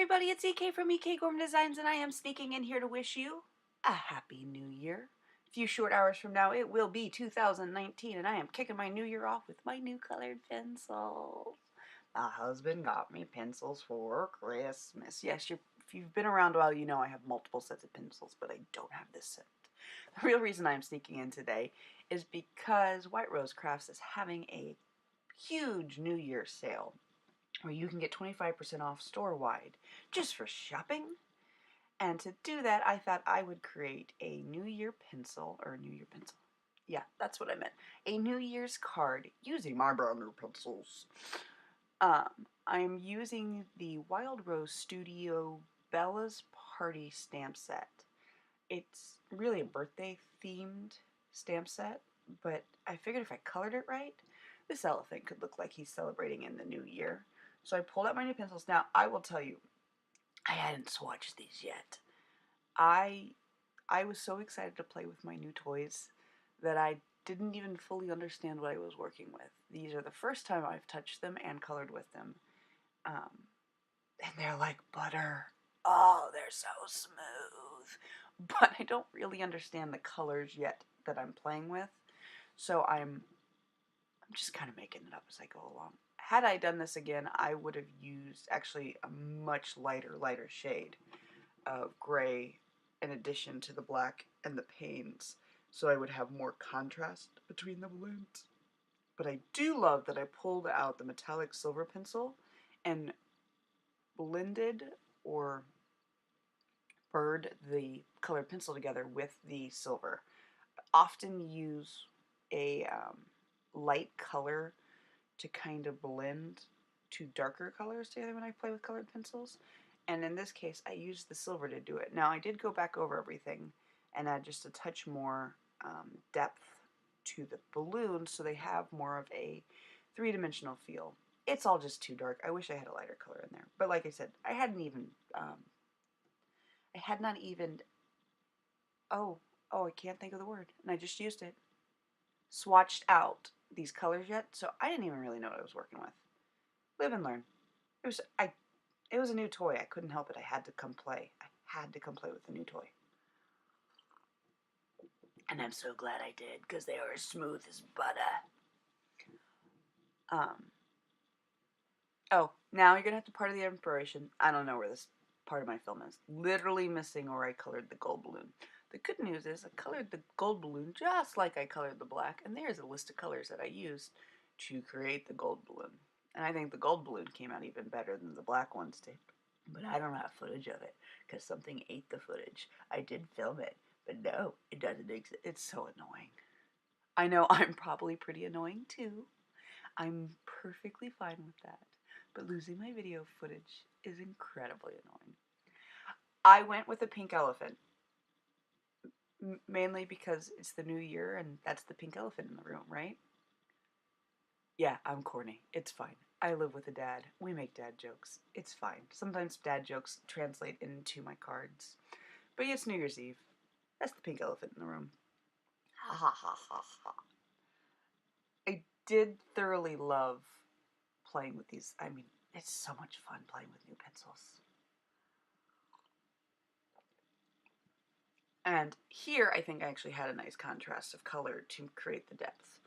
everybody, it's EK from EK Gorman Designs, and I am sneaking in here to wish you a Happy New Year. A few short hours from now, it will be 2019, and I am kicking my new year off with my new colored pencils. My husband got me pencils for Christmas. Yes, if you've been around a while, you know I have multiple sets of pencils, but I don't have this set. The real reason I'm sneaking in today is because White Rose Crafts is having a huge New Year sale, where you can get 25% off store-wide just for shopping. And to do that, I thought I would create a New Year pencil, Yeah, that's what I meant. A New Year's card using my brand new pencils. I'm using the Wild Rose Studio Bella's Party stamp set. It's really a birthday-themed stamp set, but I figured if I colored it right, this elephant could look like he's celebrating in the new year. So I pulled out my new pencils. Now, I will tell you, I hadn't swatched these yet. I was so excited to play with my new toys that I didn't even fully understand what I was working with. These are the first time I've touched them and colored with them. And they're like butter. Oh, they're so smooth. But I don't really understand the colors yet that I'm playing with. So I'm just kind of making it up as I go along. Had I done this again, I would have used actually a much lighter shade of gray in addition to the black and the Paynes, so I would have more contrast between the balloons. But I do love that I pulled out the metallic silver pencil and blended or burred the colored pencil together with the silver. I often use a light color to kind of blend two darker colors together when I play with colored pencils. And in this case, I used the silver to do it. Now, I did go back over everything and add just a touch more depth to the balloons so they have more of a three-dimensional feel. It's all just too dark. I wish I had a lighter color in there. But like I said, I had not even, oh, I can't think of the word, and I just used it, swatched out these colors yet, so I didn't even really know what I was working with. Live and learn. It was a new toy. I couldn't help it. I had to come play. I had to come play with the new toy. And I'm so glad I did, because they are as smooth as butter. Oh, now you're going to have to part of the inspiration. I don't know where this part of my film is. Literally missing where I colored the gold balloon. The good news is I colored the gold balloon just like I colored the black, and there's a list of colors that I used to create the gold balloon. And I think the gold balloon came out even better than the black ones did. But I don't have footage of it, because something ate the footage. I did film it, but no, it doesn't exist. It's so annoying. I know I'm probably pretty annoying too. I'm perfectly fine with that. But losing my video footage is incredibly annoying. I went with a pink elephant. Mainly because it's the new year and that's the pink elephant in the room, right? Yeah, I'm corny. It's fine. I live with a dad. We make dad jokes. It's fine. Sometimes dad jokes translate into my cards. But it's New Year's Eve. That's the pink elephant in the room. Ha ha ha ha ha. I did thoroughly love playing with these. I mean, it's so much fun playing with new pencils. And here, I think I actually had a nice contrast of color to create the depth.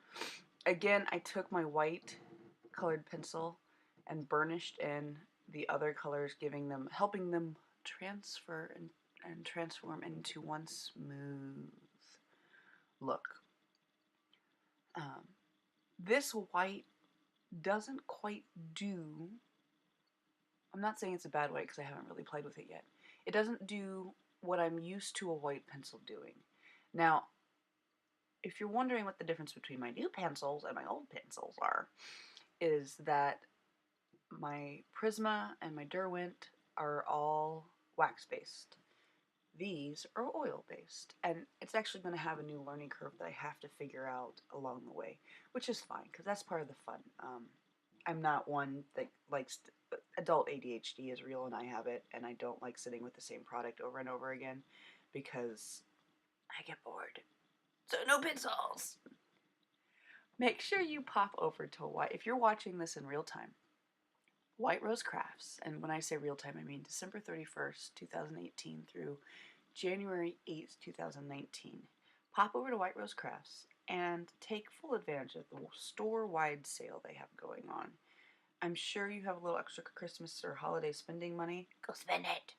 Again, I took my white colored pencil and burnished in the other colors, helping them transfer and transform into one smooth look. This white doesn't quite do, I'm not saying it's a bad white because I haven't really played with it yet. It doesn't do what I'm used to a white pencil doing. Now, if you're wondering what the difference between my new pencils and my old pencils are, is that my Prisma and my Derwent are all wax-based. These are oil-based, and it's actually going to have a new learning curve that I have to figure out along the way, which is fine, because that's part of the fun. I'm not one that likes adult ADHD is real, and I have it, and I don't like sitting with the same product over and over again, because I get bored. So no pencils! Make sure you pop over to if you're watching this in real time, White Rose Crafts, and when I say real time, I mean December 31st, 2018 through January 8th, 2019. Pop over to White Rose Crafts and take full advantage of the store-wide sale they have going on. I'm sure you have a little extra Christmas or holiday spending money. Go spend it!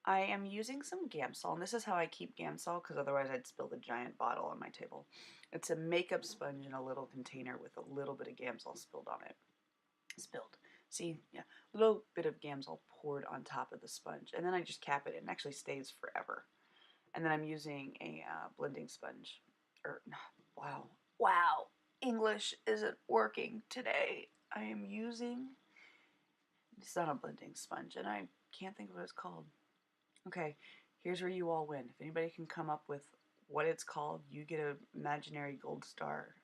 I am using some Gamsol, and this is how I keep Gamsol, because otherwise I'd spill the giant bottle on my table. It's a makeup sponge in a little container with a little bit of Gamsol spilled on it. See, yeah, a little bit of Gamsol poured on top of the sponge, and then I just cap it, and it actually stays forever. And then I'm using a blending sponge. Wow, English isn't working today. I am using, it's not a blending sponge, and I can't think of what it's called. Okay, here's where you all win. If anybody can come up with what it's called, you get an imaginary gold star.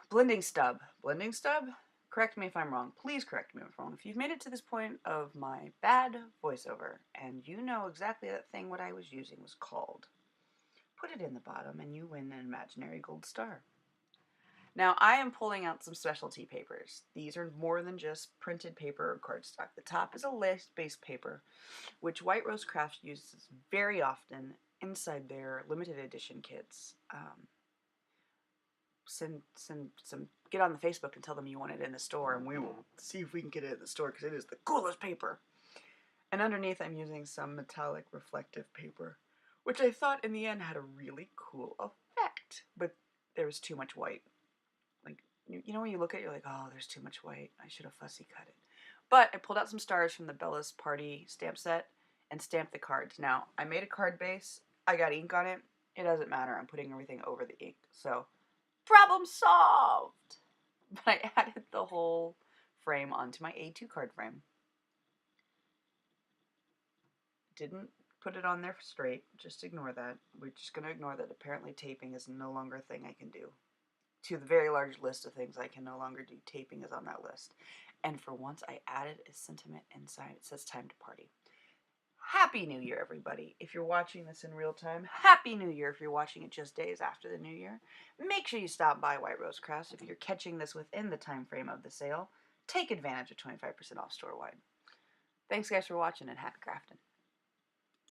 Blending stub. Blending stub? Correct me if I'm wrong. Please correct me if I'm wrong. If you've made it to this point of my bad voiceover and you know exactly that thing what I was using was called, put it in the bottom and you win an imaginary gold star. Now, I am pulling out some specialty papers. These are more than just printed paper or cardstock. The top is a lace-based paper, which White Rose Crafts uses very often inside their limited edition kits. Get on the Facebook and tell them you want it in the store, and we will see if we can get it in the store, because it is the coolest paper. And underneath I'm using some metallic reflective paper, which I thought in the end had a really cool effect, but there was too much white. Like, you know when you look at it, you're like, oh, there's too much white. I should have fussy cut it. But I pulled out some stars from the Bella's Party stamp set and stamped the cards. Now, I made a card base. I got ink on it. It doesn't matter. I'm putting everything over the ink. So, problem solved! But I added the whole frame onto my A2 card frame. Didn't put it on there straight. Just ignore that. We're just going to ignore that apparently taping is no longer a thing I can do. To the very large list of things I can no longer do, taping is on that list. And for once, I added a sentiment inside. It says time to party. Happy New Year, everybody. If you're watching this in real time, Happy New Year if you're watching it just days after the New Year. Make sure you stop by White Rose Crafts if you're catching this within the time frame of the sale. Take advantage of 25% off store-wide. Thanks, guys, for watching, and happy crafting.